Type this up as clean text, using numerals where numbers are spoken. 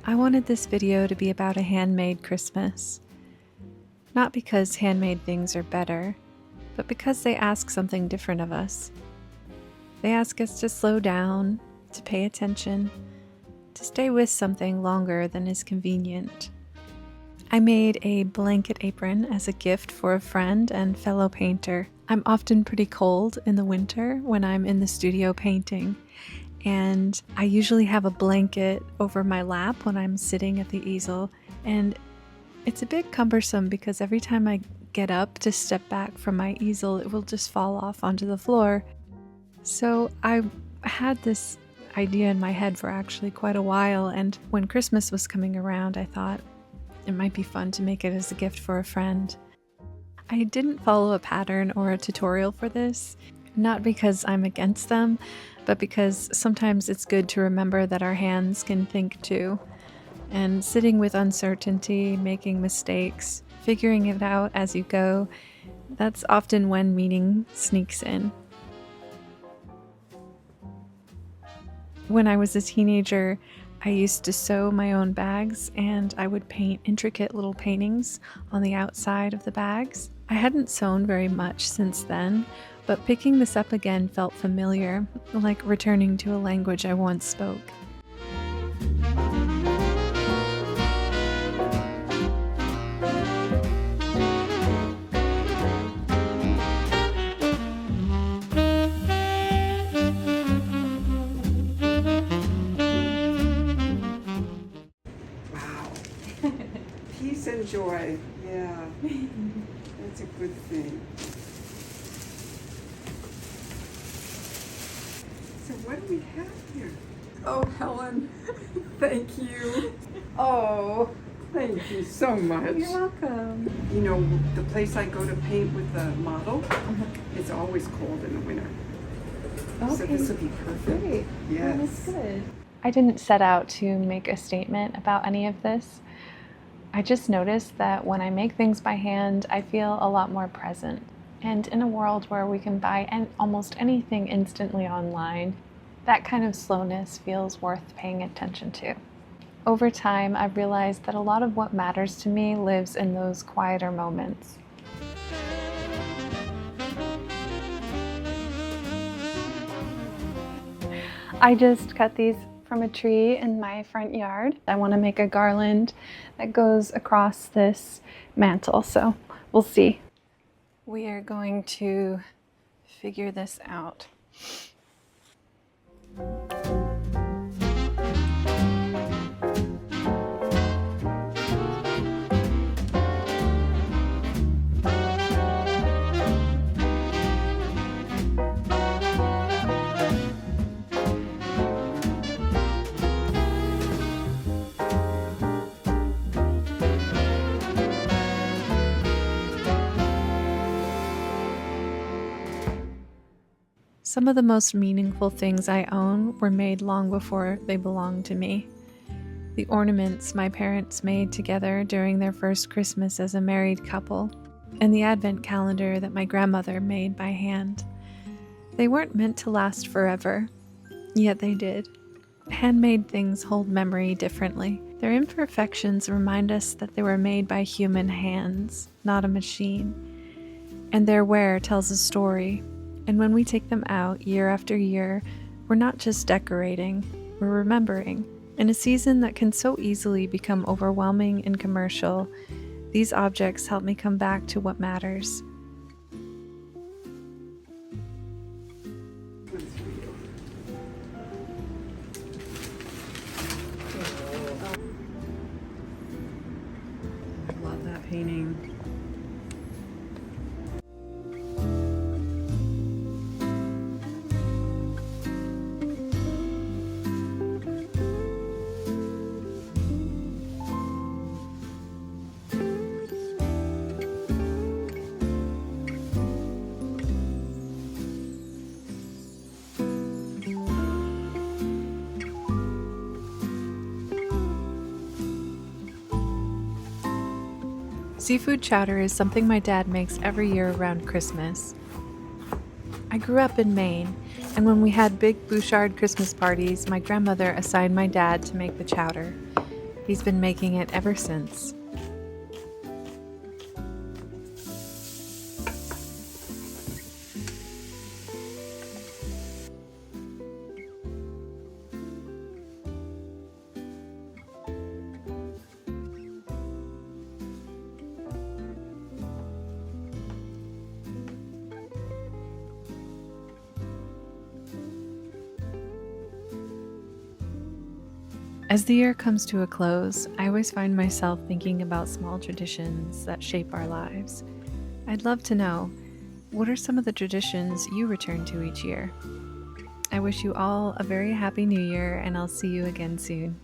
I wanted this video to be about a handmade Christmas. Not because handmade things are better, but because they ask something different of us. They ask us to slow down, to pay attention, to stay with something longer than is convenient. I made a blanket apron as a gift for a friend and fellow painter. I'm often pretty cold in the winter when I'm in the studio painting, and I usually have a blanket over my lap when I'm sitting at the easel, and it's a bit cumbersome because every time I get up to step back from my easel, it will just fall off onto the floor. So I had this idea in my head for actually quite a while, and when Christmas was coming around, I thought it might be fun to make it as a gift for a friend. I didn't follow a pattern or a tutorial for this, not because I'm against them, but because sometimes it's good to remember that our hands can think too. And sitting with uncertainty, making mistakes, figuring it out as you go, that's often when meaning sneaks in. When I was a teenager, I used to sew my own bags, and I would paint intricate little paintings on the outside of the bags. I hadn't sewn very much since then, but picking this up again felt familiar, like returning to a language I once spoke. Peace and joy, yeah, that's a good thing. So what do we have here? Oh, Helen, thank you. Oh, thank you so much. You're welcome. You know, the place I go to paint with the model, it's always cold in the winter. Okay. So this will be perfect. Great. Yes. Well, that's good. I didn't set out to make a statement about any of this. I just noticed that when I make things by hand, I feel a lot more present. And in a world where we can buy almost anything instantly online, that kind of slowness feels worth paying attention to. Over time, I've realized that a lot of what matters to me lives in those quieter moments. I just cut these from a tree in my front yard. I want to make a garland that goes across this mantle, so we'll see. We are going to figure this out. Some of the most meaningful things I own were made long before they belonged to me. The ornaments my parents made together during their first Christmas as a married couple, and the advent calendar that my grandmother made by hand. They weren't meant to last forever, yet they did. Handmade things hold memory differently. Their imperfections remind us that they were made by human hands, not a machine. And their wear tells a story. And when we take them out year after year, we're not just decorating, we're remembering. In a season that can so easily become overwhelming and commercial, these objects help me come back to what matters. I love that painting. Seafood chowder is something my dad makes every year around Christmas. I grew up in Maine, and when we had big Bouchard Christmas parties, my grandmother assigned my dad to make the chowder. He's been making it ever since. As the year comes to a close, I always find myself thinking about small traditions that shape our lives. I'd love to know, what are some of the traditions you return to each year? I wish you all a very happy new year, and I'll see you again soon.